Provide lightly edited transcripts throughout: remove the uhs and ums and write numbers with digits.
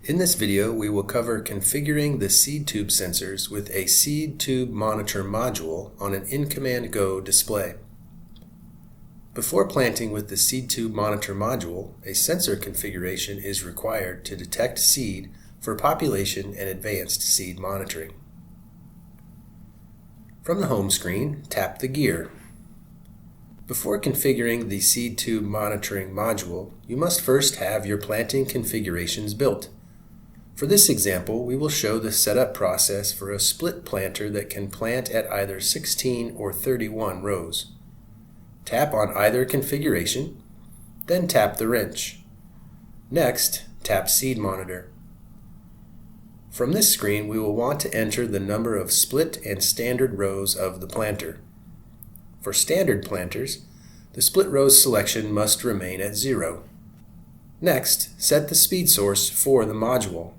In this video, we will cover configuring the seed tube sensors with a seed tube monitor module on an InCommand Go display. Before planting with the seed tube monitor module, a sensor configuration is required to detect seed for population and advanced seed monitoring. From the home screen, tap the gear. Before configuring the seed tube monitoring module, you must first have your planting configurations built. For this example, we will show the setup process for a split planter that can plant at either 16 or 31 rows. Tap on either configuration, then tap the wrench. Next, tap Seed Monitor. From this screen, we will want to enter the number of split and standard rows of the planter. For standard planters, the split rows selection must remain at 0. Next, set the speed source for the module.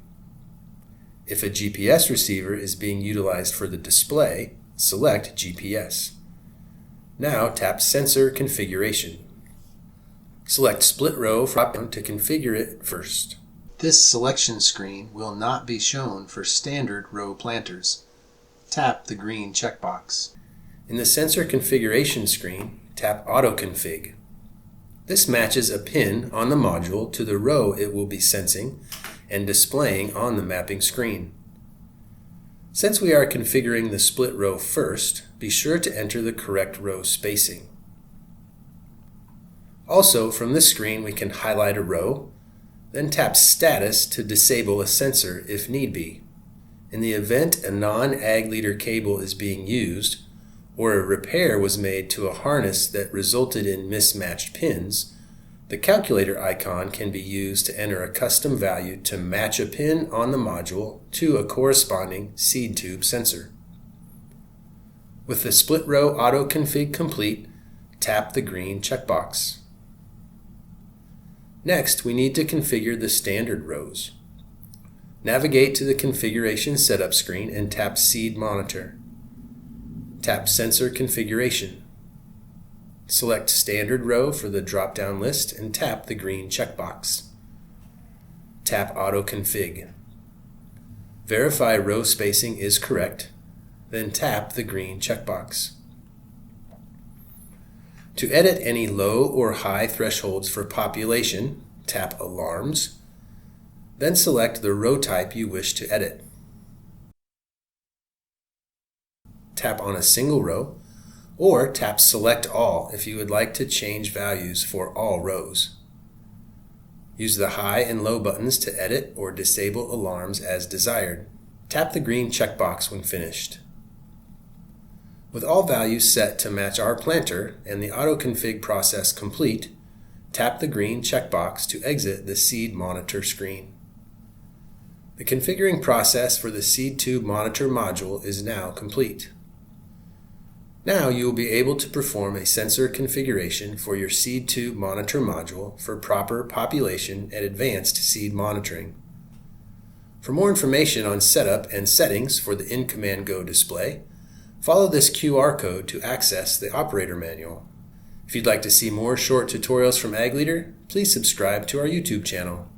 If a GPS receiver is being utilized for the display, select GPS. Now tap Sensor Configuration. Select Split Row to configure it first. This selection screen will not be shown for standard row planters. Tap the green checkbox. In the Sensor Configuration screen, tap Auto Config. This matches a pin on the module to the row it will be sensing and displaying on the mapping screen. Since we are configuring the split row first, be sure to enter the correct row spacing. Also, from this screen we can highlight a row, then tap Status to disable a sensor if need be. In the event a non-Ag Leader cable is being used, or a repair was made to a harness that resulted in mismatched pins, the calculator icon can be used to enter a custom value to match a pin on the module to a corresponding seed tube sensor. With the split row auto config complete, tap the green checkbox. Next, we need to configure the standard rows. Navigate to the configuration setup screen and tap Seed Monitor. Tap Sensor Configuration. Select Standard Row for the drop-down list and tap the green checkbox. Tap Auto Config. Verify row spacing is correct, then tap the green checkbox. To edit any low or high thresholds for population, tap Alarms, then select the row type you wish to edit. Tap on a single row, or tap Select All if you would like to change values for all rows. Use the high and low buttons to edit or disable alarms as desired. Tap the green checkbox when finished. With all values set to match our planter and the auto config process complete, tap the green checkbox to exit the Seed Monitor screen. The configuring process for the Seed Tube Monitor module is now complete. Now you will be able to perform a sensor configuration for your seed tube monitor module for proper population and advanced seed monitoring. For more information on setup and settings for the InCommand Go display, follow this QR code to access the operator manual. If you'd like to see more short tutorials from Ag Leader, please subscribe to our YouTube channel.